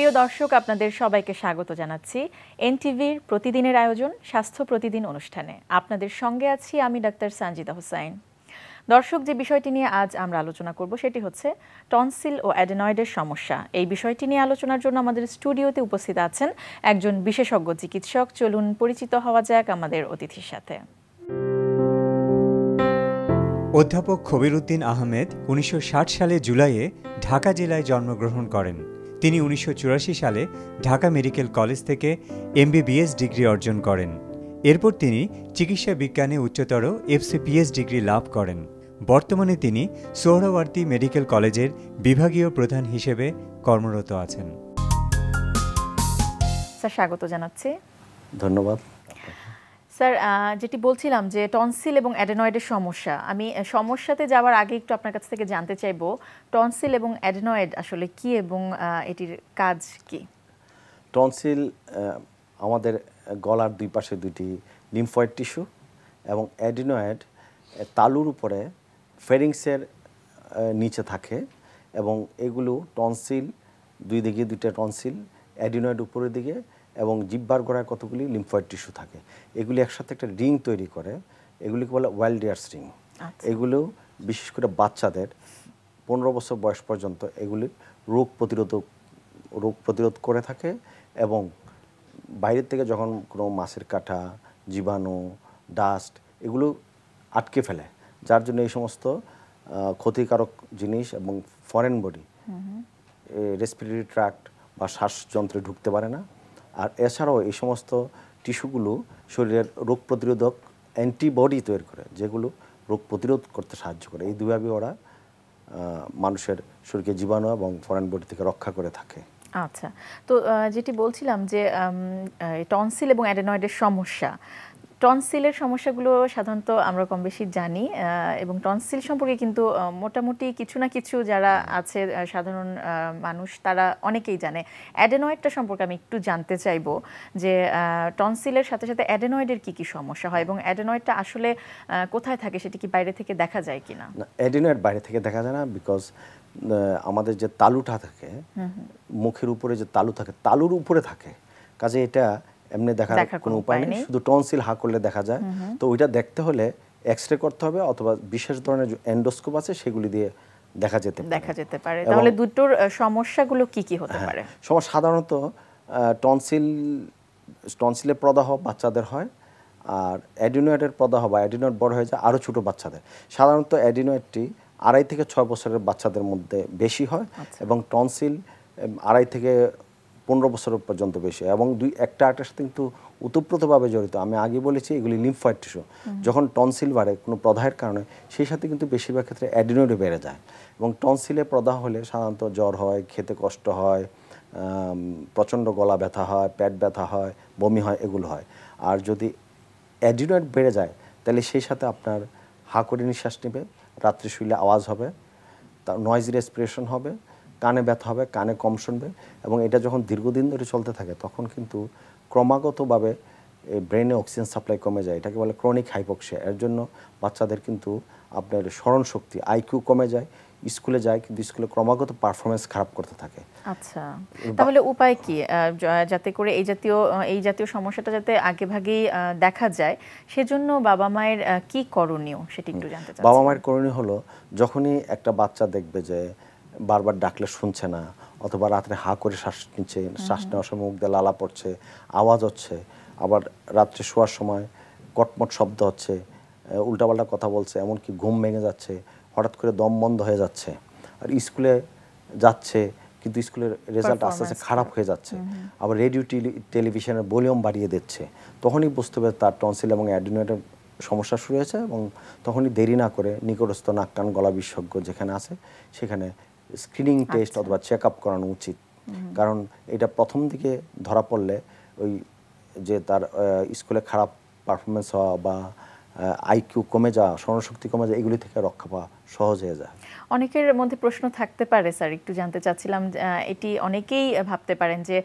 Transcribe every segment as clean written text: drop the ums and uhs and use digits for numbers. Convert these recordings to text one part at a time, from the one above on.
প্রিয় দর্শক, আপনাদের সবাইকে স্বাগত জানাচ্ছি এনটিভির প্রতিদিনের আয়োজন স্বাস্থ্য প্রতিদিন অনুষ্ঠানে। আপনাদের সঙ্গে আছি আমি ডাক্তার সানজিদা হোসাইন। দর্শক, যে বিষয়টি নিয়ে আজ আমরা আলোচনা করব সেটি হচ্ছে টনসিল ও অ্যাডেনয়েডের সমস্যা। এই বিষয়টি নিয়ে আলোচনার জন্য আমাদের স্টুডিওতে উপস্থিত আছেন একজন বিশেষজ্ঞ চিকিৎসক। চলুন পরিচিত হওয়া যাক আমাদের অতিথির সাথে। অধ্যাপক খবিরউদ্দিন আহমেদ 1960 সালে জুলাইয়ে ঢাকা জেলায় জন্মগ্রহণ করেন। তিনি 1984 সালে ঢাকা মেডিকেল কলেজ থেকে MBBS ডিগ্রি অর্জন করেন। এরপর তিনি চিকিৎসা বিজ্ঞানে উচ্চতর FCPS ডিগ্রি লাভ করেন। বর্তমানে তিনি সোহরাওয়ার্দী মেডিকেল কলেজের বিভাগীয় প্রধান হিসেবে কর্মরত আছেন। স্যার, স্বাগত জানাচ্ছি। ধন্যবাদ। স্যার, যেটি বলছিলাম যে টনসিল এবং অ্যাডেনয়েডের সমস্যা, আমি সমস্যাতে যাওয়ার আগে একটু আপনার কাছ থেকে জানতে চাইব টনসিল এবং অ্যাডেনয়েড আসলে কি এবং এটির কাজ কি? টনসিল আমাদের গলার দুই পাশে দুটি লিম্ফয়েড টিস্যু এবং অ্যাডেনয়েড তালুর উপরে ফেরিংসের নিচে থাকে এবং এগুলো টনসিল দুই দিকে দুইটা টনসিল, অ্যাডেনয়েড উপরের দিকে এবং জিহ্বার গোড়ায় কতগুলি লিম্ফয়েড টিস্যু থাকে। এগুলি একসাথে একটা রিং তৈরি করে, এগুলিকে বলে ওয়াইল্ডিয়ার্স রিং। এগুলো বিশেষ করে বাচ্চাদের 15 বছর বয়স পর্যন্ত এগুলির রোগ প্রতিরোধ করে থাকে এবং বাইরের থেকে যখন কোনো মাছের কাঁটা, জীবাণু, ডাস্ট এগুলো আটকে ফেলে, যার জন্য এই সমস্ত ক্ষতিকারক জিনিস এবং ফরেন বডি রেসপিরেটরি ট্র্যাক্ট বা শ্বাসযন্ত্রে ঢুকতে পারে না। আর এছাড়াও এই সমস্ত টিস্যুগুলো শরীরের রোগ প্রতিরোধক অ্যান্টিবডি তৈরি করে, যেগুলো রোগ প্রতিরোধ করতে সাহায্য করে। এই দুভাবে ওরা মানুষের শরীরকে জীবাণু এবং ফরেন বডি থেকে রক্ষা করে থাকে। আচ্ছা, তো যেটি বলছিলাম যে টনসিল এবং অ্যাডেনয়েডের সমস্যা, টনসিলের সমস্যাগুলো সাধারণত আমরা কম বেশি জানি এবং টনসিল সম্পর্কে কিন্তু মোটামুটি কিছু না কিছু যারা আছে সাধারণ মানুষ তারা অনেকেই জানে। অ্যাডেনয়েডটা সম্পর্কে আমি একটু জানতে চাইবো যে টনসিলের সাথে সাথে অ্যাডেনয়েডের কি কি সমস্যা হয় এবং অ্যাডেনয়েডটা আসলে কোথায় থাকে, সেটা কি বাইরে থেকে দেখা যায় কিনা? না, অ্যাডেনয়েড বাইরে থেকে দেখা যায় না, বিকজ আমাদের যে তালুটা থাকে, মুখের উপরে যে তালু থাকে, তালুর উপরে থাকে, কাজে এটা এমনি দেখার কোনো উপায় নেই, শুধু টনসিল হা করলে দেখা যায়। তো ওইটা দেখতে হলে এক্সরে করতে হবে অথবা বিশেষ ধরনের এন্ডোস্কোপ আছে সেগুলি দিয়ে দেখা যেতে পারে। তাহলে দুটোর সমস্যাগুলো কি কি হতে পারে? সমস্যা সাধারণত টনসিলের প্রদাহ বাচ্চাদের হয়, আর অ্যাডেনয়েডের প্রদাহ বা অ্যাডেনয়েড বড় হয়ে যায় আরও ছোটো বাচ্চাদের। সাধারণত অ্যাডেনয়েডটি 2.5 থেকে 6 বছরের বাচ্চাদের মধ্যে বেশি হয় এবং টনসিল 2.5 থেকে 15 বছর পর্যন্ত বেশি, এবং একটা সাথে কিন্তু ওতপ্রোতভাবে জড়িত। আমি আগে বলেছি এগুলি লিম্ফয়েড টিস্যু। যখন টনসিল বাড়ে কোনো প্রদাহের কারণে, সেই সাথে কিন্তু বেশিরভাগ ক্ষেত্রে অ্যাডেনয়েডও বেড়ে যায় এবং টনসিলে প্রদাহ হলে সাধারণত জ্বর হয়, খেতে কষ্ট হয়, প্রচণ্ড গলা ব্যথা হয়, পেট ব্যথা হয়, বমি হয়, এগুলো হয়। আর যদি অ্যাডেনয়েড বেড়ে যায় তাহলে সেই সাথে আপনার হা করে নিঃশ্বাস নেবে, রাত্রে শুইলে আওয়াজ হবে, তার নয়েজি রেসপিরেশন হবে, কানে ব্যথা হবে, কানে কম শুনবে, এবং এটা যখন দীর্ঘদিন ধরে চলতে থাকে তখন কিন্তু ক্রমাগতভাবে ব্রেনে অক্সিজেন সাপ্লাই কমে যায়। এটাকে বলে ক্রনিক হাইপক্সিয়া। এর জন্য বাচ্চাদের কিন্তু আপনার স্মরণ শক্তি, আইকিউ কমে যায়, স্কুলে যায় কিন্তু স্কুলে ক্রমাগত পারফরমেন্স খারাপ করতে থাকে। আচ্ছা, তাহলে উপায় কি যাতে করে এই জাতীয় সমস্যাটা যাতে আগেভাগেই দেখা যায়, সেজন্য বাবা মায়ের কি করণীয় সেটা একটু জানতে চাচ্ছি। বাবা মায়ের করণীয় হলো, যখনই একটা বাচ্চা দেখবে যে বারবার ডাকলে শুনছে না অথবা রাত্রে হা করে শ্বাস নিচ্ছে, শ্বাস নেওয়ার সময় মুখ দিয়ে লালা পড়ছে, আওয়াজ হচ্ছে, আবার রাত্রে শোয়ার সময় কটমট শব্দ হচ্ছে, উল্টাপাল্টা কথা বলছে, এমনকি ঘুম ভেঙে যাচ্ছে, হঠাৎ করে দম বন্ধ হয়ে যাচ্ছে, আর স্কুলে যাচ্ছে কিন্তু স্কুলের রেজাল্ট আস্তে আস্তে খারাপ হয়ে যাচ্ছে, আবার রেডিও টেলিভিশনের ভলিউম বাড়িয়ে দিচ্ছে, তখনই বুঝতে হবে তার টনসিল এবং অ্যাডেনয়েডের সমস্যা শুরু হয়েছে এবং তখনই দেরি না করে নিকটস্থ নাক কান গলা বিশেষজ্ঞ যেখানে আছে সেখানে স্ক্রিনিং টেস্ট অথবা চেক আপ করানো উচিত। কারণ এটা প্রথম দিকে ধরা পড়লে ওই যে তার স্কুলে খারাপ পারফরমেন্স হওয়া বা আইকিউ কমে যাওয়া, স্মরণশক্তি কমে যাওয়া, এগুলি থেকে রক্ষা পাওয়া সহজ হয়ে যায়। অনেকের মধ্যে প্রশ্ন থাকতে পারে স্যার, একটু জানতে চাচ্ছিলাম, এটি অনেকেই ভাবতে পারেন যে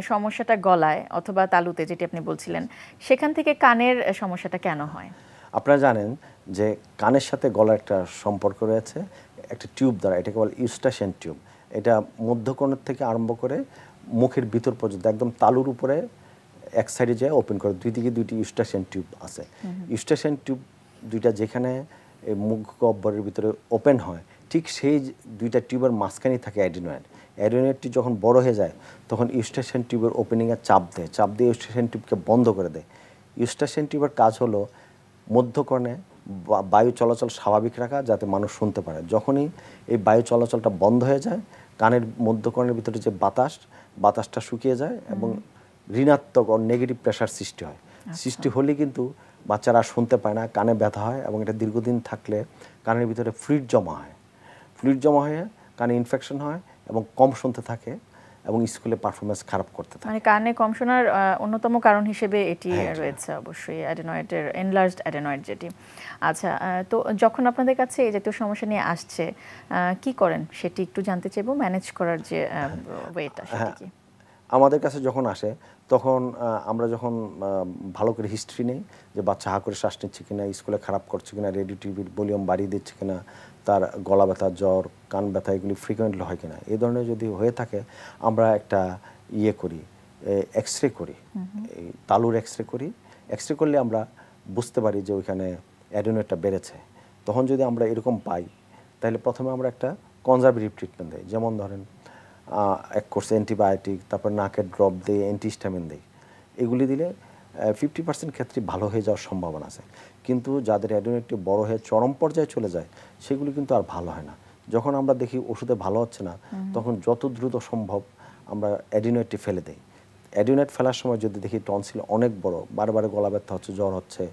সমস্যাটা গলায় অথবা তালুতে, যেটি আপনি বলছিলেন, সেখান থেকে কানের সমস্যাটা কেন হয়? আপনারা জানেন যে কানের সাথে গলার একটা সম্পর্ক রয়েছে একটা টিউব দ্বারা, এটাকে বলে ইউস্টাশিয়ান টিউব। এটা মধ্যকর্ণ থেকে আরম্ভ করে মুখের ভিতর পর্যন্ত একদম তালুর উপরে এক সাইডে যায় ওপেন করে, দুই দিকে দুইটি ইউস্টাশিয়ান টিউব আছে। ইউস্টাশিয়ান টিউব দুইটা যেখানে মুখ গহ্বরের ভিতরে ওপেন হয়, ঠিক সেই দুইটা টিউবের মাঝখানেই থাকে অ্যাডিনয়েড। অ্যাডিনয়েডটি যখন বড় হয়ে যায় তখন ইউস্টাশিয়ান টিউবের ওপেনিংয়ে চাপ দিয়ে ইউস্টাশিয়ান টিউবকে বন্ধ করে দেয়। ইউস্টাশিয়ান টিউবের কাজ হলো মধ্যকর্ণে বায়ু চলাচল স্বাভাবিক রাখা, যাতে মানুষ শুনতে পারে। যখনই এই বায়ু চলাচলটা বন্ধ হয়ে যায়, কানের মধ্যকর্ণের ভিতরে যে বাতাসটা শুকিয়ে যায় এবং ঋণাত্মক ও নেগেটিভ প্রেশার সৃষ্টি হয়। সৃষ্টি হলে কিন্তু বাচ্চারা শুনতে পায় না, কানে ব্যথা হয় এবং এটা দীর্ঘদিন থাকলে কানের ভিতরে ফ্লুইড জমা হয়ে কানে ইনফেকশন হয় এবং কম শুনতে থাকে এবং স্কুলে পারফরমেন্স খারাপ করতে থাকে। মানে কানে কম শোনার অন্যতম কারণ হিসেবে এটি রয়েছে অবশ্যই, অ্যাডেনয়েডের এনলার্জড অ্যাডেনয়েড যেটি। আচ্ছা, তো যখন আপনাদের কাছে এই জাতীয় সমস্যা নিয়ে আসছে কি করেন সেটি একটু জানতে চাইবো, ম্যানেজ করার যে ওয়েটা সেটা কি? আমাদের কাছে যখন আসে তখন আমরা যখন ভালো করে হিস্ট্রি নেই যে বাচ্চা হা করে শ্বাস নিচ্ছে কিনা, স্কুলে খারাপ করছে কিনা, রেডিও টিভির ভলিউম বাড়িয়ে দিচ্ছে কিনা, তার গলা ব্যথা, জ্বর, কান ব্যথা এগুলি ফ্রিকোয়েন্টলি হয় কিনা, এই ধরনের যদি হয়ে থাকে আমরা একটা করি, এক্সরে করি, এই তালুর এক্সরে করি। এক্সরে করলে আমরা বুঝতে পারি যে ওইখানে অ্যাডিনয়েডটা বেড়েছে। তখন যদি আমরা এরকম পাই তাহলে প্রথমে আমরা একটা কনজারভেটিভ ট্রিটমেন্ট দিই, যেমন ধরেন এক কোর্স অ্যান্টিবায়োটিক, তারপর নাকের ড্রপ দিয়ে অ্যান্টিহিস্টামিন দিই। এগুলি দিলে 50% ক্ষেত্রে ভালো হয়ে যাওয়ার সম্ভাবনা আছে। কিন্তু যাদের অ্যাডিনয়েডটি বড় হয়ে চরম পর্যায়ে চলে যায় সেগুলি কিন্তু আর ভালো হয় না। যখন আমরা দেখি ওষুধে ভালো হচ্ছে না, তখন যত দ্রুত সম্ভব আমরা অ্যাডিনয়েডটি ফেলে দিই। অ্যাডিনয়েড ফেলার সময় যদি দেখি টনসিল অনেক বড়, বারবার গলা ব্যথা হচ্ছে, জ্বর হচ্ছে,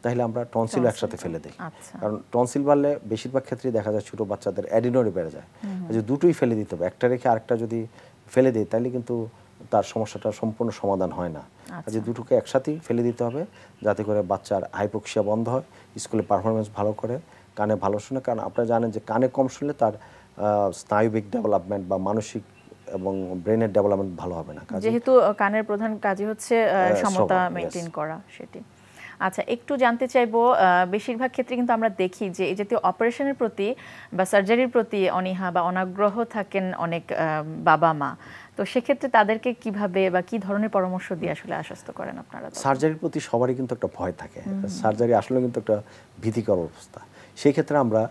তাহলে আমরা টনসিল একসাথে ফেলে দিই। কারণ টনসিল বাড়লে বেশিরভাগ ক্ষেত্রেই দেখা যায় ছোটো বাচ্চাদের অ্যাডিনয়েড বেড়ে যায়। যে দুটোই ফেলে দিতে হবে, একটা রেখে আরেকটা যদি ফেলে দিই তাহলে কিন্তু তার সমস্যাটা সম্পূর্ণ সমাধান হয় না। যে দুটোকে একসাথেই ফেলে দিতে হবে যাতে করে বাচ্চার হাইপোক্সিয়া বন্ধ হয়, স্কুলে পারফরমেন্স ভালো করে, কানে ভালো শুনে। কারণ আপনারা জানেন যে কানে কম শুনলে তার স্নায়ুবিক ডেভেলপমেন্ট বা মানসিক এবং ব্রেনের ডেভেলপমেন্ট ভালো হবে না, যেহেতু কানের প্রধান কাজই হচ্ছে সমতা মেইনটেইন করা সেটি। আচ্ছা, একটু জানতে চাইবো, বেশিরভাগ ক্ষেত্রে কিন্তু আমরা দেখি যে এই জাতীয় অপারেশনের প্রতি বা সার্জারির প্রতি অনীহা বা অনাগ্রহ থাকেন অনেক বাবা মা। তো সেক্ষেত্রে তাদেরকে কিভাবে বা কি ধরনের পরামর্শ দিয়ে আসলে আশ্বস্ত করেন আপনারা? সার্জারির প্রতি সবারই কিন্তু একটা ভয় থাকে, সার্জারি আসলে কিন্তু একটা ভীতিকর অবস্থা। সেই ক্ষেত্রে আমরা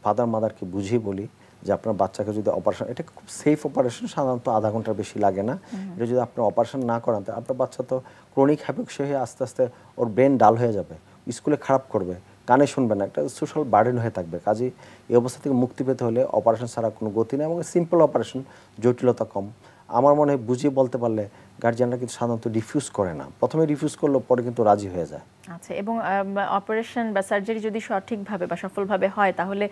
ফাদার মাদারকে বুঝিয়ে বলি যে আপনার বাচ্চাকে যদি অপারেশন, এটা খুব সেফ অপারেশন, সাধারণত আধা ঘন্টার বেশি লাগে না। এটা যদি আপনি অপারেশন না করান তো আপনার বাচ্চা তো ক্রনিক হ্যাপোক্সিয়া হয়ে আস্তে আস্তে ওর ব্রেন ডাল হয়ে যাবে, স্কুলে খারাপ করবে, কানে শুনবে না, একটা সোশ্যাল বার্ডেন হয়ে থাকবে। কাজেই এই অবস্থা থেকে মুক্তি পেতে হলে অপারেশন ছাড়া কোনো গতি নেই এবং সিম্পল অপারেশন, জটিলতা কম। আমার মনে হয় বুঝিয়ে বলতে পারলে গার্জিয়ানরা কিন্তু সাধারণত রিফিউজ করে না, প্রথমে রিফিউজ করলেও পরে কিন্তু রাজি হয়ে যায়। আচ্ছা, এবং অপারেশন বা সার্জারি যদি সঠিকভাবে বা সফলভাবে হয় তাহলে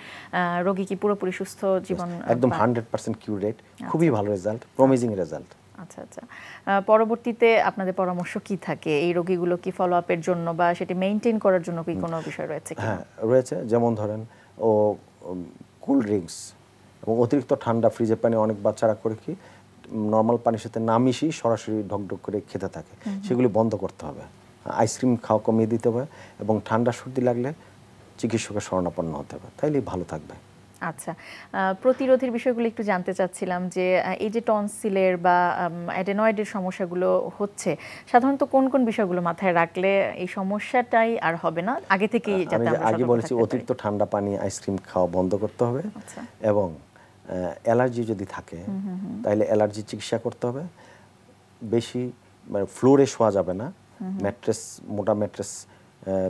রোগী কি পুরোপুরি সুস্থ জীবন? একদম 100% কিউর রেট, খুবই ভালো রেজাল্ট, প্রমিজিং রেজাল্ট। আচ্ছা আচ্ছা, পরবর্তীতে আপনাদের পরামর্শ কি থাকে এই রোগীগুলো কি ফলো আপের জন্য বা সেটি মেইনটেইন করার জন্য কি কোনো বিষয় রয়েছে কি? হ্যাঁ রয়েছে, যেমন ধরেন ও কোল্ড ড্রিঙ্কস এবং অতিরিক্ত ঠান্ডা ফ্রিজের পানি অনেক বাচ্চারা করে কি নর্মাল পানির সাথে না মিশিয়ে সরাসরি ঢকঢক করে খেতে থাকে, সেগুলি বন্ধ করতে হবে। আইসক্রিম খাওয়া কমিয়ে দিতে হবে এবং ঠান্ডা সর্দি লাগলে চিকিৎসকের শরণাপন্ন হতে হবে, তাইলেই ভালো থাকবে। আচ্ছা, প্রতিরোধের বিষয়গুলো একটু জানতে চাচ্ছিলাম যে এই যে টনসিলের বা অ্যাডেনয়েডের সমস্যাগুলো হচ্ছে, সাধারণত কোন কোন বিষয়গুলো মাথায় রাখলে এই সমস্যাটাই আর হবে না আগে থেকেই? আমি আগে বলেছি অতিরিক্ত ঠান্ডা পানি, আইসক্রিম খাওয়া বন্ধ করতে হবে এবং অ্যালার্জি যদি থাকে তাহলে অ্যালার্জি চিকিৎসা করতে হবে। বেশি মানে ফ্লোরে শোয়া যাবে না, ম্যাট্রেস, মোটা ম্যাট্রেস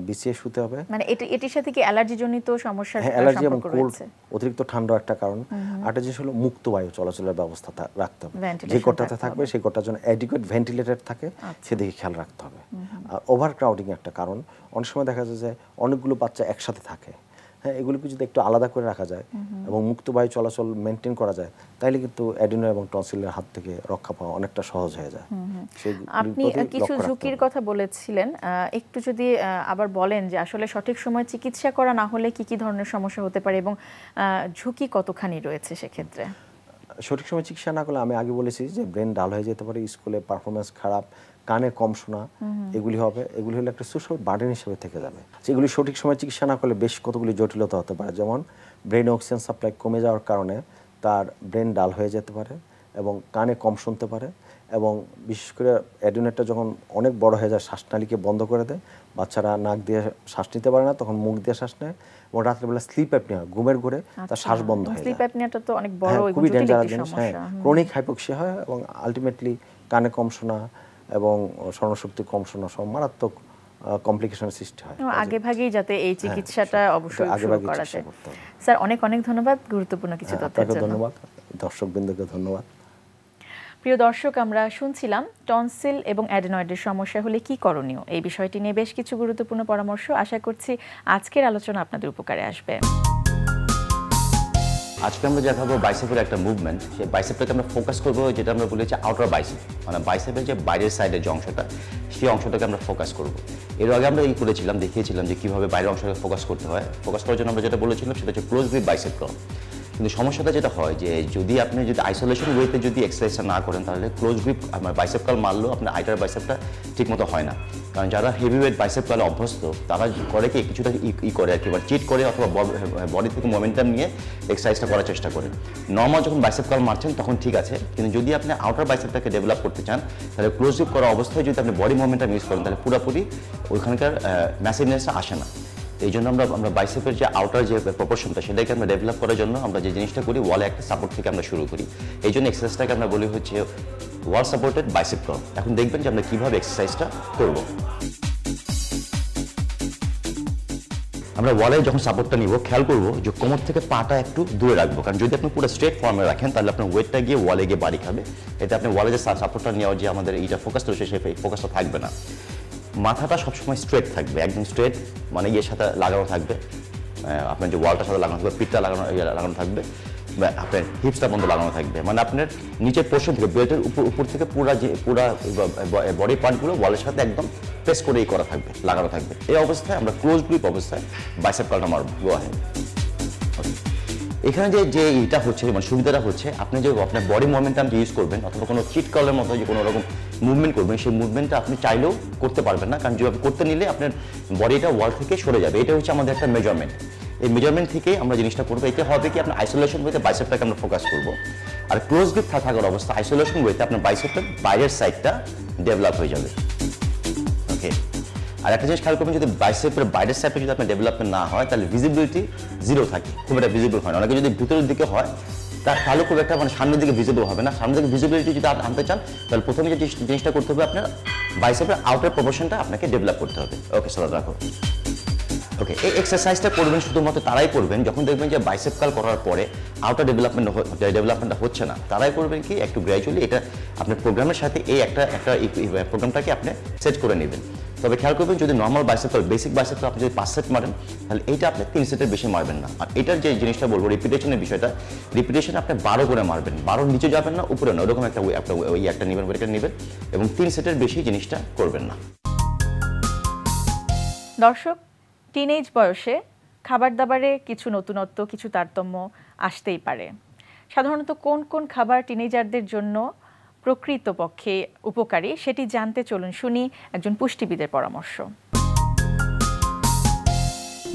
বিছিয়ে শুতে হবে। মানে এটির সাথে কি অ্যালার্জি জনিত সমস্যার অ্যালার্জি এবং সম্পর্ক কোল্ড, রয়েছে? অতিরিক্ত ঠান্ডা একটা কারণ। আরেকটা জিনিস হলো মুক্ত বায়ু চলাচলের ব্যবস্থা রাখতে হবে, যে কোটাতে থাকবে সেই কোটার জন্য অ্যাডিকুয়েট ভেন্টিলেটর থাকে সেদিকে খেয়াল রাখতে হবে। আর ওভার ক্রাউডিং একটা কারণ, অনেক সময় দেখা যায় যে অনেকগুলো বাচ্চা একসাথে থাকে, হ্যাঁ, এগুলোকে যদি একটু আলাদা করে রাখা যায় এবং মুক্ত বায়ু চলাচল মেনটেন করা যায় তাহলে কিন্তু অ্যাডিনো এবং টনসিলের হাত থেকে রক্ষা পাওয়া অনেকটা সহজ হয়ে যায়। আপনি কিছু ঝুঁকির কথা বলেছিলেন, একটু যদি আবার বলেন যে আসলে সঠিক সময় চিকিৎসা করা না হলে কি কি ধরনের সমস্যা হতে পারে এবং ঝুঁকি কতখানি রয়েছে সেক্ষেত্রে? সঠিক সময় চিকিৎসা না করলে আমি আগে বলেছি যে ব্রেন ডাল হয়ে যেতে পারে, স্কুলে পারফরমেন্স খারাপ, কানে কম শোনা, এগুলি হবে। এগুলি হলে একটা সোশ্যাল বার্ডেন হিসেবে থেকে যাবে। সেগুলি সঠিক সময় চিকিৎসা না করলে বেশ কতগুলি জটিলতা হতে পারে, যেমন ব্রেন অক্সিজেন সাপ্লাই কমে যাওয়ার কারণে তার ব্রেন ডাল হয়ে যেতে পারে এবং কানে কম শুনতে পারে, এবং বিশেষ করে অ্যাডিনোয়েডটা যখন অনেক বড় হয়ে যায় শ্বাসনালীকে বন্ধ করে দেয়, বাচ্চারা নাক দিয়ে শ্বাস নিতে পারে না, তখন মুখ দিয়ে শ্বাস নেয়, এবং রাত্রেবেলা স্লিপ অ্যাপনিয়া, ঘুমের ঘরে তার শ্বাস বন্ধ হয়ে যায়। স্লিপ অ্যাপনিয়াটা তো অনেক বড় এবং খুবই জটিল ডেঞ্জারাস একটি জিনিস। সমস্যা। ক্রনিক হাইপোক্সিয়া হয় এবং আলটিমেটলি কানে কম শোনা এবং স্মরণশক্তি কম শোনা সব মারাত্মক কমপ্লিকেশনের সৃষ্টি হয়। আগে ভাগেই যাতে এই চিকিৎসাটা অবশ্যই শুরু করা যায়। স্যার অনেক অনেক ধন্যবাদ গুরুত্বপূর্ণ কিছু তথ্যের জন্য। ধন্যবাদ দর্শকবৃন্দকে ধন্যবাদ। প্রিয় দর্শক, আমরা শুনছিলাম টনসিল এবং অ্যাডেনয়েডের সমস্যা হলে কি করণীয়, এই বিষয়টি নিয়ে বেশ কিছু গুরুত্বপূর্ণ পরামর্শ। আশা করছি আজকের আলোচনা আপনাদের উপকারে আসবে। আজকে আমরা দেখাবো বাইসেপের একটা মুভমেন্ট। সেই বাইসেপটাকে আমরা ফোকাস করবো, যেটা আমরা বলেছি আউটার বাইসেপ, মানে বাইসেপের যে বাইরের সাইডের যে অংশটা, সেই অংশটাকে আমরা ফোকাস করব। এর আগে আমরা করেছিলাম, দেখিয়েছিলাম যে কীভাবে বাইরের অংশটাকে ফোকাস করতে হয়। ফোকাস করার জন্য আমরা যেটা বলেছিলাম সেটা হচ্ছে ক্লোজ গ্রিপ বাইসেপ কার্ল। কিন্তু সমস্যাটা যেটা হয় যে যদি আপনি আইসোলেশন ওয়েতে যদি এক্সারসাইজটা না করেন, তাহলে ক্লোজ গ্রিপ আমার বাইসেপ কার্ল মারলেও আপনার আইটার বাইসেপটা ঠিকমতো হয় না। কারণ যারা হেভি ওয়েট বাইসেপ কার্লে অভ্যস্ত, তারা করে কি কিছুটা করে আর কি, বা চিট করে অথবা বডি থেকে মোমেন্টাম নিয়ে এক্সারসাইজটা করার চেষ্টা করেন। নর্মাল যখন বাইসেপ কার্ল মারছেন তখন ঠিক আছে, কিন্তু যদি আপনি আউটার বাইসেপটাকে ডেভেলপ করতে চান, তাহলে ক্লোজ গ্রিপ করা অবস্থায় যদি আপনি বডি মোমেন্টাম ইউজ করেন, তাহলে পুরোপুরি ওইখানকার ম্যাসিভনেসটা আসে না। এই জন্য আমরা বাইসেপের যে আউটার যে প্রপোর্শনটা, সেটাকে আমরা ডেভেলপ করার জন্য আমরা যে জিনিসটা করি, ওয়ালে একটা সাপোর্ট থেকে আমরা শুরু করি। এই জন্য এক্সারসাইজটাকে আমরা বলি হচ্ছে ওয়াল সাপোর্টেড বাইসেপ কার্ল। এখন দেখবেন যে আমরা কীভাবে এক্সারসাইজটা করব। আমরা ওয়ালে যখন সাপোর্টটা নিব, খেয়াল করবো যে কোমর থেকে পাটা একটু দূরে রাখবো, কারণ যদি আপনি পুরো স্ট্রেট ফর্মে রাখেন, তাহলে আপনার ওয়েটটা গিয়ে ওয়ালে গিয়ে বাড়ি খাবে। এতে আপনি ওয়ালে যে সাপোর্টটা নেওয়ার যে আমাদের এইটা ফোকাসটা রয়েছে, সেই ফোকাসটা থাকবে না। মাথাটা সবসময় স্ট্রেট থাকবে, একদম স্ট্রেট, মানে ইয়ের সাথে লাগানো থাকবে, আপনার যে ওয়ালটার সাথে লাগানো থাকবে, পিঠটা লাগানো থাকবে, আপনার হিপসটা বন্ধ লাগানো থাকবে, মানে আপনার নিচের পোর্শন থেকে বেল্টের উপর থেকে পুরা বডি পার্টগুলো ওয়ালের সাথে একদম প্রেস করেই করা থাকবে, লাগানো থাকবে। এই অবস্থায় আমরা ক্লোজ গ্রিপ অবস্থায় বাইসেপ কার্লটা মারব। গো আহেড। এখানে যে এটা হচ্ছে, মানে সুবিধাটা হচ্ছে, আপনি যে আপনার বডি মোমেন্টাম ইউজ করবেন অথবা কোনো চিট কার্লের মতো যে কোনো রকম মুভমেন্ট করবেন, সেই মুভমেন্টটা আপনি চাইলেও করতে পারবেন না, কারণ যেভাবে করতে নিলে আপনার বডিটা ওয়াল থেকে সরে যাবে। এটা হচ্ছে আমাদের একটা মেজারমেন্ট। এই মেজারমেন্ট থেকে আমরা জিনিসটা করবো। এতে হবে কি, আপনার আইসোলেশন ওয়েতে বাইসেপটাকে আমরা ফোকাস করবো, আর ক্লোজ গ্রিপ থাকার অবস্থা আইসোলেশন ওয়েতে আপনার বাইসেপের বাইরের সাইডটা ডেভেলপ হয়ে যাবে। ওকে, আর একটা জিনিস খেয়াল করবেন, যদি বাইসেপের বাইরের সাইডে যদি আপনার ডেভেলপমেন্ট না হয়, তাহলে ভিজিবিলিটি জিরো থাকে, খুব একটা ভিজিবল হয় না। অনেকে যদি ভিতরের দিকে হয়, তাহলে খুব একটা মানে সামনের দিকে ভিজিবল হবে না। সামনের দিকে ভিজিবিলিটি যদি আনতে চান, তাহলে প্রথমে যে জিনিসটা করতে হবে, আপনার বাইসেপের আউটার প্রপোর্শনটা আপনাকে ডেভেলপ করতে হবে। ওকে, চলো রাখো। ওকে, এই এক্সারসাইজটা করবেন শুধুমাত্র তারাই করবেন যখন দেখবেন যে বাইসেপ কার্ল করার পরে আউটার ডেভেলপমেন্টটা হচ্ছে না। তারাই করবেন কি, একটু গ্র্যাজুয়ালি এটা আপনার প্রোগ্রামের সাথে এই একটা প্রোগ্রামটাকে আপনি সেট করে নেবেন। তবে খেয়াল করবেন, যদি normal bicep curl, basic bicep curl আপনি যদি 5 সেট মারেন, তাহলে এইটা আপনি 3 সেটের বেশি মারবেন না। আর এটার যে জিনিসটা বলবো, রিপিটেশনের বিষয়টা, রিপিটেশন আপনি 12 করে মারবেন, 12 নিচে যাবেন না, উপরে না, ওরকম একটা নেবেন, ওইটা নেবেন, এবং 3 সেটের বেশি জিনিসটা করবেন না। দর্শক, টিনেজ বয়সে খাবার দাবারে কিছু নতুনত্ব, কিছু তারতম্য আসতেই পারে। সাধারণত কোন কোন খাবার টিনেজারদের জন্য প্রকৃতপক্ষে উপকারী, সেটি জানতে চলুন শুনি একজন পুষ্টিবিদের পরামর্শ।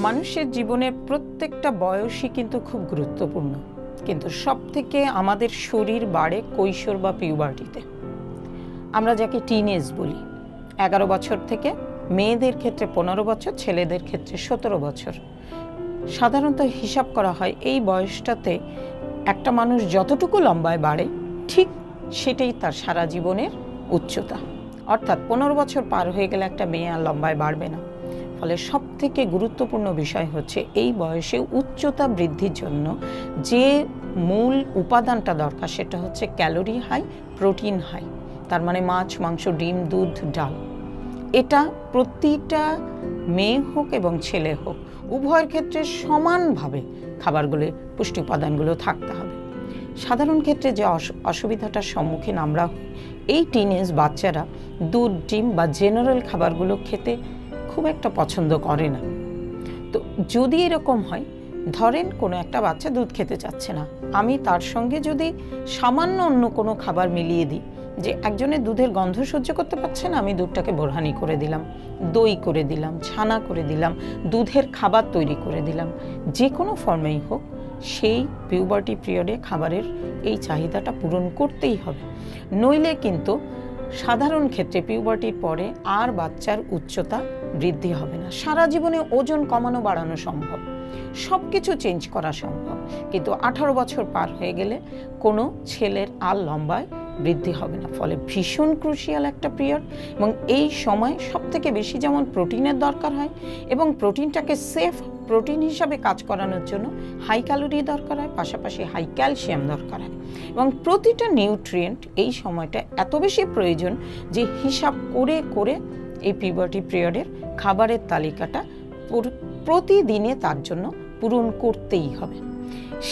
মানুষের জীবনের প্রত্যেকটা বয়সই কিন্তু খুব গুরুত্বপূর্ণ, কিন্তু সবথেকে আমাদের শরীর বাড়ে কৈশোর বা পিউবার্টিতে। আমরা যাকে টিনেজ বলি। 11 বছর থেকে মেয়েদের ক্ষেত্রে 15 বছর, ছেলেদের ক্ষেত্রে 17 বছর। সাধারণত হিসাব করা হয় এই বয়সটাতে একটা মানুষ যতটুকু লম্বায় বাড়ে, ঠিক সেটাই তার সারা জীবনের উচ্চতা। অর্থাৎ 15 বছর পার হয়ে গেলে একটা মেয়ে আর লম্বায় বাড়বে না। ফলে সব থেকে গুরুত্বপূর্ণ বিষয় হচ্ছে এই বয়সে উচ্চতা বৃদ্ধির জন্য যে মূল উপাদানটা দরকার, সেটা হচ্ছে ক্যালোরি হাই, প্রোটিন হাই। তার মানে মাছ, মাংস, ডিম, দুধ, ডাল। এটা প্রতিটা মেয়ে হোক এবং ছেলে হোক, উভয়ের ক্ষেত্রে সমানভাবে খাবারগুলো, পুষ্টি উপাদানগুলো থাকতে হবে। সাধারণ ক্ষেত্রে যে অসুবিধাটার সম্মুখীন আমরা, এই টিনেজ বাচ্চারা দুধ, ডিম বা জেনারেল খাবারগুলো খেতে খুব একটা পছন্দ করে না। তো যদি এরকম হয়, ধরেন কোনো একটা বাচ্চা দুধ খেতে চাচ্ছে না, আমি তার সঙ্গে যদি সামান্য অন্য কোনো খাবার মিলিয়ে দিই, যে একজনের দুধের গন্ধ সহ্য করতে পারছে না, আমি দুধটাকে বোরহানি করে দিলাম, দই করে দিলাম, ছানা করে দিলাম, দুধের খাবার তৈরি করে দিলাম, যে কোনো ফর্মেই হোক, সেই পিউবার্টি পিরিয়ডে খাবারের এই চাহিদাটা পূরণ করতেই হবে, নইলে কিন্তু সাধারণ ক্ষেত্রে পিউবার্টির পরে আর বাচ্চার উচ্চতা বৃদ্ধি হবে না। সারা জীবনে ওজন কমানো বাড়ানো সম্ভব, সব কিছু চেঞ্জ করা সম্ভব, কিন্তু 18 বছর পার হয়ে গেলে কোনো ছেলের আর লম্বায় বৃদ্ধি হবে না। ফলে ভীষণ ক্রুশিয়াল একটা পিরিয়ড, এবং এই সময় সব থেকে বেশি যেমন প্রোটিনের দরকার হয়, এবং প্রোটিনটাকে সেফ প্রোটিন হিসাবে কাজ করানোর জন্য হাই ক্যালোরি দরকার হয়, পাশাপাশি হাই ক্যালসিয়াম দরকার হয়, এবং প্রতিটা নিউট্রিয়েন্ট এই সময়টা এত বেশি প্রয়োজন যে হিসাব করে করে এই পিউবার্টি পিরিয়ডের খাবারের তালিকাটা প্রতিদিনে তার জন্য পূরণ করতেই হবে।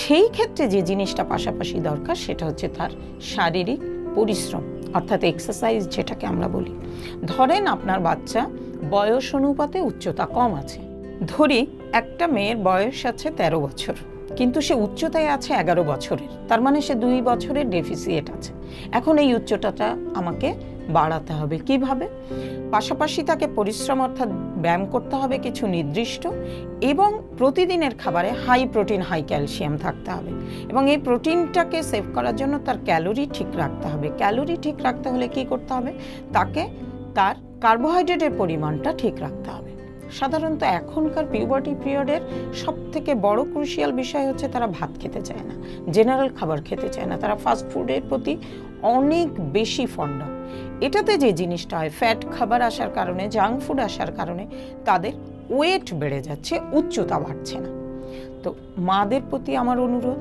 সেই ক্ষেত্রে যে জিনিসটা পাশাপাশি দরকার সেটা হচ্ছে তার শারীরিক পরিশ্রম, অর্থাৎ এক্সারসাইজ যেটাকে আমরা বলি। ধরেন আপনার বাচ্চা বয়স অনুপাতে উচ্চতা কম আছে, ধরি একটা মেয়ের বয়স আছে 13 বছর, কিন্তু সে উচ্চতায় আছে 11 বছরের, তার মানে সে 2 বছরের ডেফিসিয়েট আছে। এখন এই উচ্চতাটা আমাকে বাড়াতে হবে কিভাবে? পাশাপাশি তাকে পরিশ্রম অর্থাৎ ব্যায়াম করতে হবে কিছু নির্দিষ্ট, এবং প্রতিদিনের খাবারে হাই প্রোটিন হাই ক্যালসিয়াম থাকতে হবে, এবং এই প্রোটিনটাকে সেভ করার জন্য তার ক্যালোরি ঠিক রাখতে হবে। ক্যালোরি ঠিক রাখতে হলে কি করতে হবে? তাকে তার কার্বোহাইড্রেটের পরিমাণটা ঠিক রাখতে হবে। সাধারণত এখনকার পিউবার্টি পিরিয়ডের সব থেকে বড় ক্রুশিয়াল বিষয় হচ্ছে তারা ভাত খেতে চায় না, জেনারেল খাবার খেতে চায় না, তারা ফাস্ট ফুডের প্রতি অনেক বেশি ফন্ডা। এটাতে যে জিনিসটা হয়, ফ্যাট খাবার আসার কারণে, জাঙ্ক ফুড আসার কারণে তাদের ওয়েট বেড়ে যাচ্ছে, উচ্চতা বাড়ছে না। তো মাদের প্রতি আমার অনুরোধ,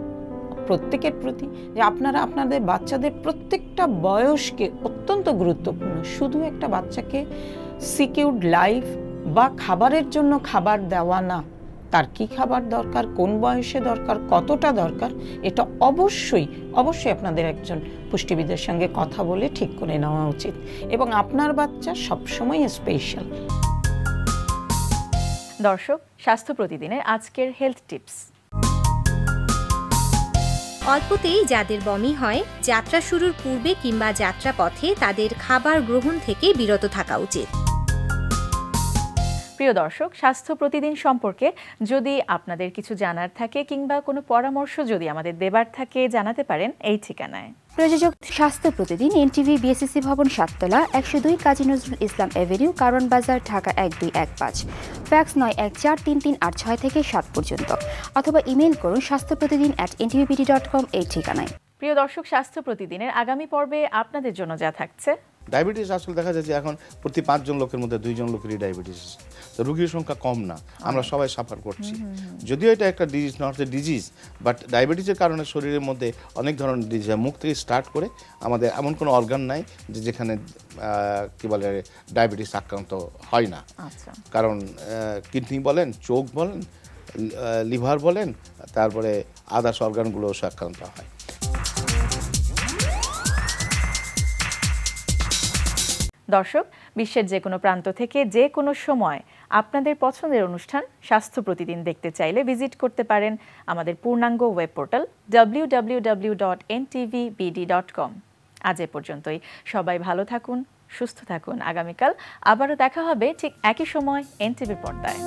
প্রত্যেকের প্রতি, যে আপনারা আপনাদের বাচ্চাদের প্রত্যেকটা বয়সকে অত্যন্ত গুরুত্বপূর্ণ, শুধু একটা বাচ্চাকে সিকিউরড লাইফ বা খাবারের জন্য খাবার দেওয়া না, তার কি খাবার দরকার, কোন বয়সে দরকার, কতটা দরকার, এটা অবশ্যই অবশ্যই আপনাদের একজন পুষ্টিবিদের সঙ্গে কথা বলে ঠিক করে নেওয়া উচিত, এবং আপনার বাচ্চা সবসময় স্পেশাল। দর্শক, স্বাস্থ্য প্রতিদিনের আজকের হেলথ টিপস। অল্পতেই যাদের বমি হয়, যাত্রা শুরুর পূর্বে কিংবা যাত্রা পথে তাদের খাবার গ্রহণ থেকে বিরত থাকা উচিত। প্রিয় দর্শক, স্বাস্থ্য প্রতিদিন সম্পর্কে যদি আপনাদের কিছু জানার থাকে কিংবা কোনো পরামর্শ যদি আমাদের দেবার থাকে, জানাতে পারেন এই ঠিকানায়। প্রযোজক স্বাস্থ্য প্রতিদিন, এনটিভি, বিএসসি ভবন, 7 তলা, 102 কাজী নজরুল ইসলাম এভিনিউ, কারণ বাজার, ঢাকা 1215। ফ্যাক্স 914338 থেকে 7 পর্যন্ত, অথবা ইমেল করুন স্বাস্থ্যপ্রতিদিন@ntvpd.com এই ঠিকানায়। প্রিয় দর্শক, স্বাস্থ্য প্রতিদিনের আগামী পর্বে আপনাদের জন্য যা থাকছে। ডায়াবেটিস আসলে দেখা যায় যে এখন প্রতি 5 জন লোকের মধ্যে 2 জন লোকেরই ডায়াবেটিস, তো রোগীর সংখ্যা কম না, আমরা সবাই সাফার করছি। যদিও এটা একটা disease, not a disease, but ডায়াবেটিসের কারণে শরীরের মধ্যে অনেক ধরনের ডিজিজ, মুখ থেকে স্টার্ট করে আমাদের এমন কোনো অর্গান নাই যে যেখানে কি বলে ডায়াবেটিস আক্রান্ত হয় না। কারণ কিডনি বলেন, চোখ বলেন, লিভার বলেন, তারপরে আদার্স অর্গানগুলোও আক্রান্ত হয়। দর্শক, বিশ্বের যে কোনো প্রান্ত থেকে যে কোনো সময় আপনাদের পছন্দের অনুষ্ঠান স্বাস্থ্য প্রতিদিন দেখতে চাইলে ভিজিট করতে পারেন আমাদের পূর্ণাঙ্গ ওয়েব পোর্টাল www.ntvbd.com। আজ এ পর্যন্তই। সবাই ভালো থাকুন, সুস্থ থাকুন। আগামীকাল আবারও দেখা হবে ঠিক একই সময় এনটিভির পর্দায়।